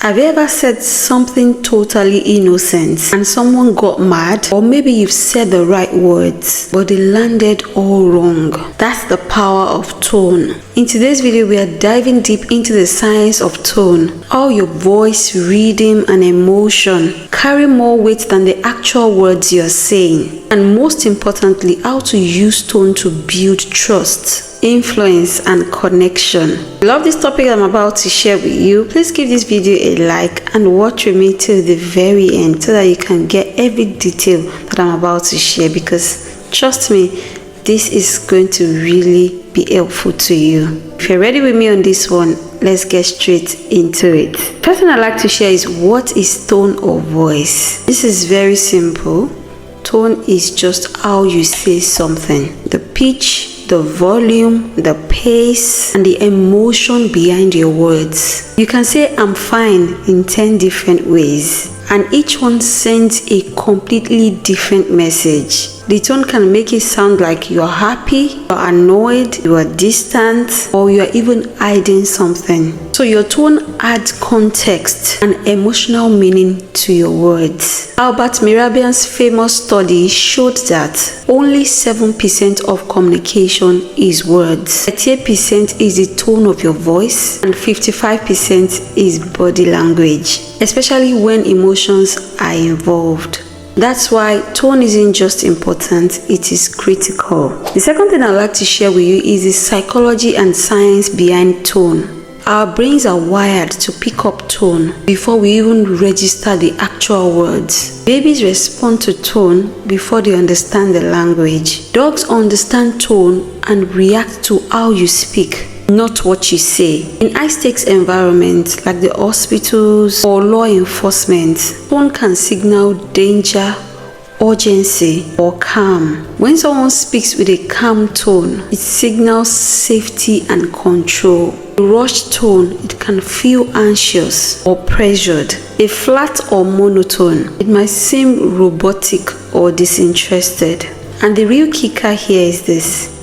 Have you ever said something totally innocent and someone got mad? Or maybe you've said the right words, but they landed all wrong. That's the power of tone. In today's video, we are diving deep into the science of tone. How your voice, rhythm, and emotion carry more weight than the actual words you're saying. And most importantly, how to use tone to build trust, influence, and connection. If you love this topic I'm about to share with you, please give this video a like and watch with me till the very end so that you can get every detail that I'm about to share, because trust me, this is going to really be helpful to you. If you're ready with me on this one, let's get straight into it. First thing I'd like to share is, what is tone of voice? This is very simple. Tone is just how you say something. The pitch, the volume, the pace, and the emotion behind your words. You can say "I'm fine" in 10 different ways, and each one sends a completely different message. The tone can make it sound like you're happy, you're annoyed, you are distant, or you're even hiding something. So your tone adds context and emotional meaning to your words. Albert Mehrabian's famous study showed that only 7% of communication is words. 38% is the tone of your voice, and 55% is body language, especially when emotions are involved. That's why tone isn't just important, it is critical. The second thing I'd like to share with you is the psychology and science behind tone. Our brains are wired to pick up tone before we even register the actual words. Babies respond to tone before they understand the language. Dogs understand tone and react to how you speak, not what you say. In high-stakes environments like the hospitals or law enforcement, tone can signal danger, urgency, or calm. When someone speaks with a calm tone, it signals safety and control. A rushed tone, it can feel anxious or pressured. A flat or monotone, it might seem robotic or disinterested. And the real kicker here is this: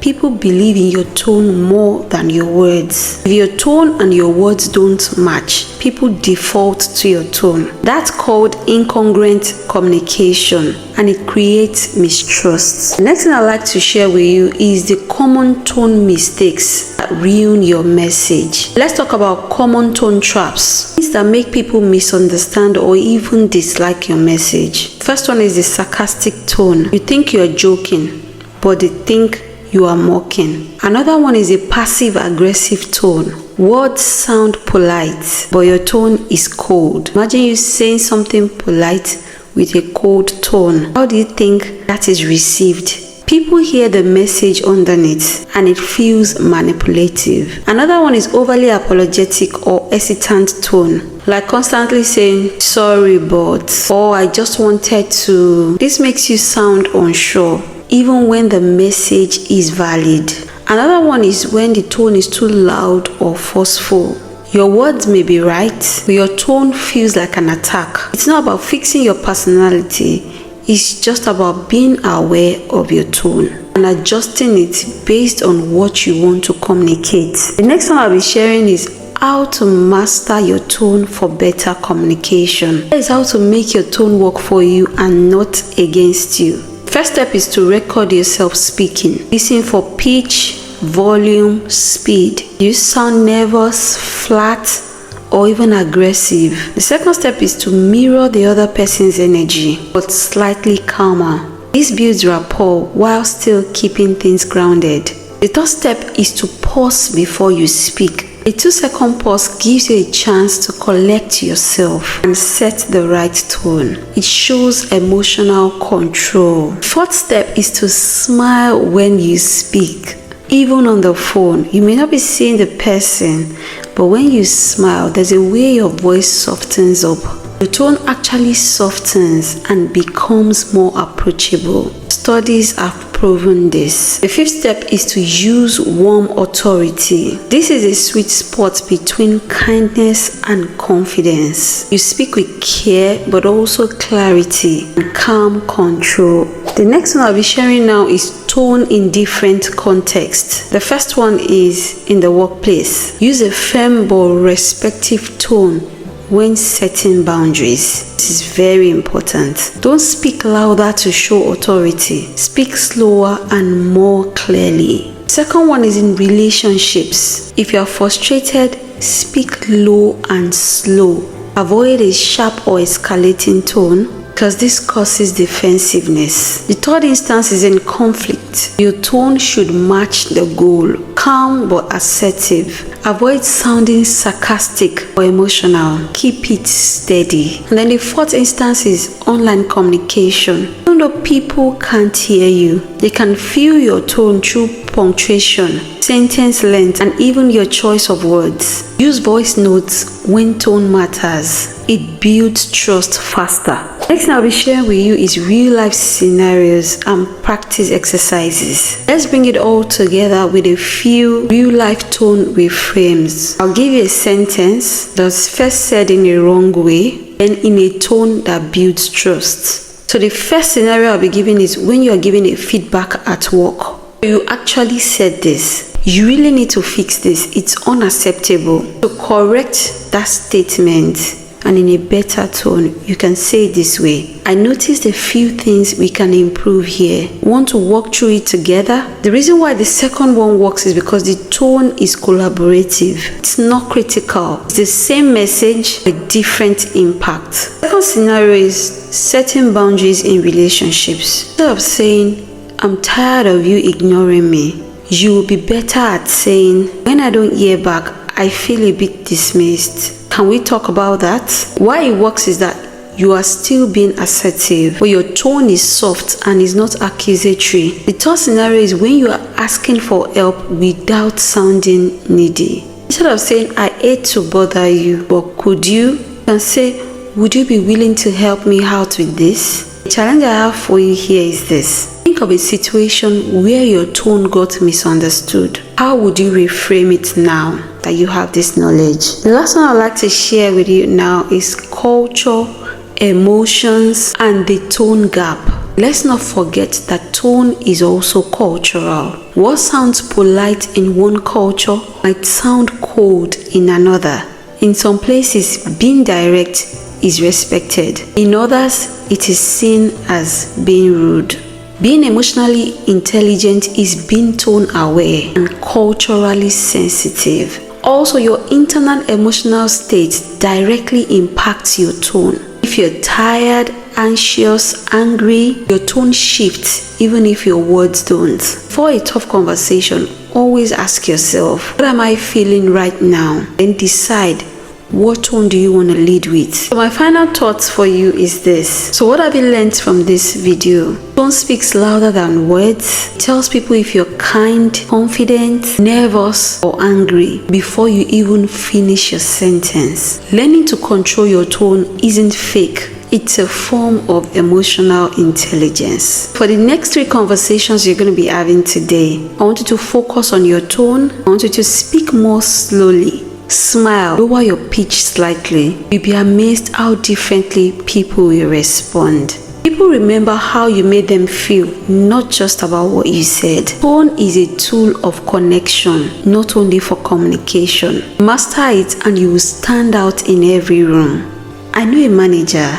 people believe in your tone more than your words. If your tone and your words don't match, people default to your tone. That's called incongruent communication, and it creates mistrust. The next thing I'd like to share with you is the common tone mistakes that ruin your message. Let's talk about common tone traps, things that make people misunderstand or even dislike your message. First one is the sarcastic tone. You think you're joking, but they think you are mocking. Another one is a passive-aggressive tone. Words sound polite, but your tone is cold. Imagine you saying something polite with a cold tone. How do you think that is received? People hear the message underneath and it feels manipulative. Another one is overly apologetic or hesitant tone, like constantly saying "sorry but," or "I just wanted to." This makes you sound unsure, even when the message is valid. Another one is when the tone is too loud or forceful. Your words may be right, but your tone feels like an attack. It's not about fixing your personality, it's just about being aware of your tone and adjusting it based on what you want to communicate. The next one I'll be sharing is how to master your tone for better communication. That is how to make your tone work for you and not against you. First step is to record yourself speaking. Listen for pitch, volume, speed. Do you sound nervous, flat, or even aggressive? The second step is to mirror the other person's energy, but slightly calmer. This builds rapport while still keeping things grounded. The third step is to pause before you speak. A 2-second pause gives you a chance to collect yourself and set the right tone. It shows emotional control. Fourth step is to smile when you speak. Even on the phone, you may not be seeing the person, but when you smile, there's a way your voice softens up. The tone actually softens and becomes more approachable. Studies have proven this. The fifth step is to use warm authority. This is a sweet spot between kindness and confidence. You speak with care, but also clarity and calm control. The next one I'll be sharing now is tone in different contexts. The first one is in the workplace. Use a firm but respectful tone when setting boundaries. This is very important. Don't speak louder to show authority. Speak slower and more clearly. Second one is in relationships. If you are frustrated, speak low and slow. Avoid a sharp or escalating tone, because this causes defensiveness. The third instance is in conflict. Your tone should match the goal. Calm but assertive. Avoid sounding sarcastic or emotional. Keep it steady. And then the fourth instance is online communication. Even though people can't hear you, they can feel your tone through punctuation, sentence length, and even your choice of words. Use voice notes when tone matters. It builds trust faster. Next thing I'll be sharing with you is real life scenarios and practice exercises. Let's bring it all together with a few real life tone reframes. I'll give you a sentence that's first said in a wrong way, then in a tone that builds trust. So the first scenario I'll be giving is when you are giving a feedback at work. You actually said this. You really need to fix this. It's unacceptable. To correct that statement and in a better tone, you can say it this way. I noticed a few things we can improve here. Want to walk through it together? The reason why the second one works is because the tone is collaborative. It's not critical. It's the same message with different impact. Second scenario is setting boundaries in relationships. Instead of saying, I'm tired of you ignoring me, you will be better at saying, when I don't hear back, I feel a bit dismissed. Can we talk about that? Why it works is that you are still being assertive, but your tone is soft and is not accusatory. The third scenario is when you are asking for help without sounding needy. Instead of saying, I hate to bother you, but could you can say, would you be willing to help me out with this? The challenge I have for you here is this. Think of a situation where your tone got misunderstood. How would you reframe it now that you have this knowledge? The last one I'd like to share with you now is culture, emotions, and the tone gap. Let's not forget that tone is also cultural. What sounds polite in one culture might sound cold in another. In some places, being direct is respected. In others, it is seen as being rude. Being emotionally intelligent is being tone aware and culturally sensitive. Also, your internal emotional state directly impacts your tone. If you're tired, anxious, angry, your tone shifts even if your words don't. For a tough conversation, always ask yourself, what am I feeling right now? Then decide, what tone do you want to lead with? So my final thoughts for you is this. So what have you learned from this video? Tone speaks louder than words. It tells people if you're kind, confident, nervous, or angry before you even finish your sentence. Learning to control your tone isn't fake. It's a form of emotional intelligence. For the next 3 conversations you're going to be having today, I want you to focus on your tone. I want you to speak more slowly. Smile, lower your pitch slightly. You'll be amazed how differently people will respond. People remember how you made them feel, not just about what you said. Tone is a tool of connection, not only for communication. Master it and you will stand out in every room. I know a manager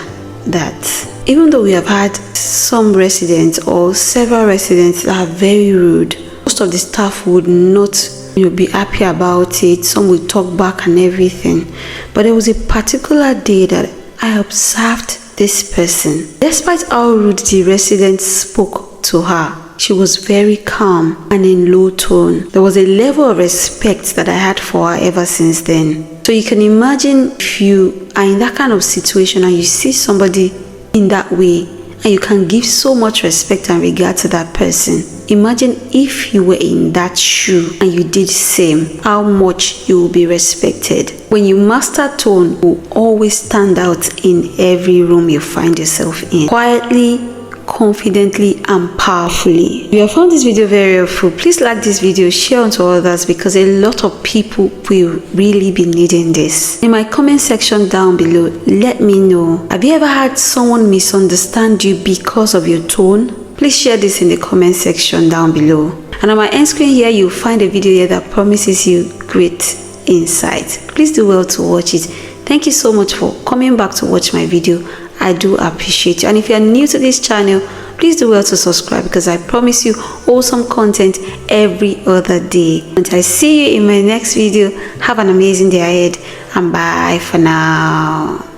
that even though we have had some residents or several residents that are very rude, most of the staff would not be happy about it. Some will talk back and everything. But there was a particular day that I observed this person. Despite how rude the residents spoke to her, she was very calm and in low tone. There was a level of respect that I had for her ever since then. So you can imagine if you are in that kind of situation and you see somebody in that way and you can give so much respect and regard to that person. Imagine if you were in that shoe and you did the same, how much you will be respected. When you master tone, you will always stand out in every room you find yourself in. Quietly, confidently, and powerfully. If you have found this video very helpful, please like this video, share on to others because a lot of people will really be needing this. In my comment section down below, let me know. Have you ever had someone misunderstand you because of your tone? Please share this in the comment section down below. And on my end screen here, you'll find a video here that promises you great insight. Please do well to watch it. Thank you so much for coming back to watch my video. I do appreciate you. And if you are new to this channel, please do well to subscribe, because I promise you awesome content every other day. Until I see you in my next video, have an amazing day ahead, and bye for now.